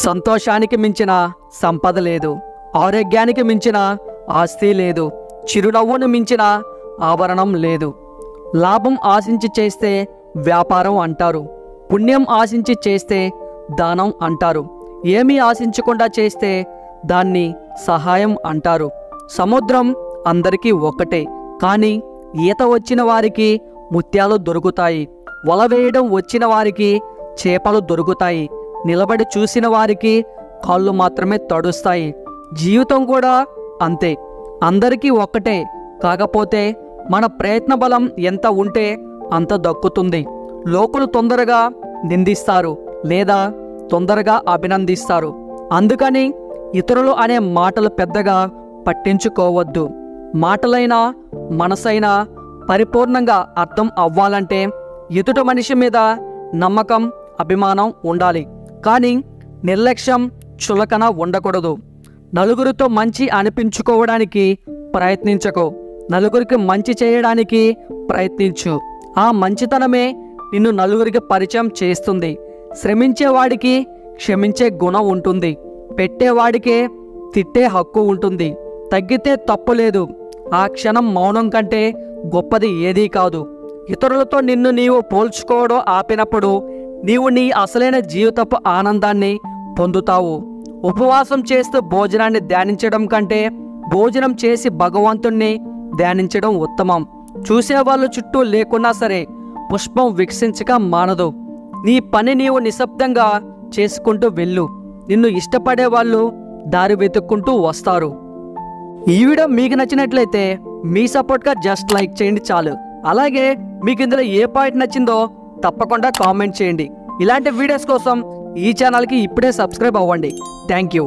సంతోషానికి మించిన సంపద లేదు, ఆరోగ్యానికి మించిన ఆస్తి లేదు, చిరునవ్వును మించిన ఆభరణం లేదు. లాభం ఆశించి చేస్తే వ్యాపారం అంటారు, పుణ్యం ఆశించి చేస్తే దానం అంటారు, ఏమీ ఆశించకుండా చేస్తే దాన్ని సహాయం అంటారు. సముద్రం అందరికీ ఒక్కటే, కానీ ఈత వచ్చిన వారికి ముత్యాలు దొరుకుతాయి, వల వేయడం వచ్చిన వారికి చేపలు దొరుకుతాయి, నిలబడి చూసిన వారికి కాళ్ళు మాత్రమే తడుస్తాయి. జీవితం కూడా అంతే, అందరికీ ఒక్కటే. కాకపోతే మన ప్రయత్న బలం ఎంత ఉంటే అంత దక్కుతుంది. లోకులు తొందరగా నిందిస్తారు లేదా తొందరగా అభినందిస్తారు. అందుకని ఇతరులు అనే మాటలు పెద్దగా పట్టించుకోవద్దు. మాటలైనా మనసైనా పరిపూర్ణంగా అర్థం అవ్వాలంటే ఎదుటి మనిషి మీద నమ్మకం, అభిమానం ఉండాలి. కానీ నిర్లక్ష్యం, చులకన ఉండకూడదు. నలుగురితో మంచి అనిపించుకోవడానికి ప్రయత్నించకు, నలుగురికి మంచి చేయడానికి ప్రయత్నించు. ఆ మంచితనమే నిన్ను నలుగురికి పరిచయం చేస్తుంది. శ్రమించేవాడికి క్షమించే గుణం ఉంటుంది, పెట్టేవాడికే తిట్టే హక్కు ఉంటుంది. తగ్గితే తప్పు లేదు, ఆ క్షణం మౌనం కంటే గొప్పది ఏదీ కాదు. ఇతరులతో నిన్ను నీవు పోల్చుకోవడం ఆపినప్పుడు నీవు నీ అసలైన జీవితపు ఆనందాన్ని పొందుతావు. ఉపవాసం చేస్తూ భోజనాన్ని ధ్యానించడం కంటే భోజనం చేసి భగవంతుణ్ణి ధ్యానించడం ఉత్తమం. చూసేవాళ్ళు చుట్టూ లేకున్నా సరే పుష్పం వికసించక మానదు. నీ పని నీవు నిశ్శబ్దంగా చేసుకుంటూ వెళ్ళు, నిన్ను ఇష్టపడే వాళ్ళు దారి వెతుక్కుంటూ వస్తారు. ఈ వీడియో మీకు నచ్చినట్లయితే మీ సపోర్ట్గా జస్ట్ లైక్ చేయండి చాలు. అలాగే మీకు ఇందులో ఏ పాయింట్ నచ్చిందో తప్పకుండా కామెంట్ చేయండి. ఇలాంటి వీడియోస్ కోసం ఈ ఛానల్కి ఇప్పుడే సబ్స్క్రైబ్ అవ్వండి. Thank you.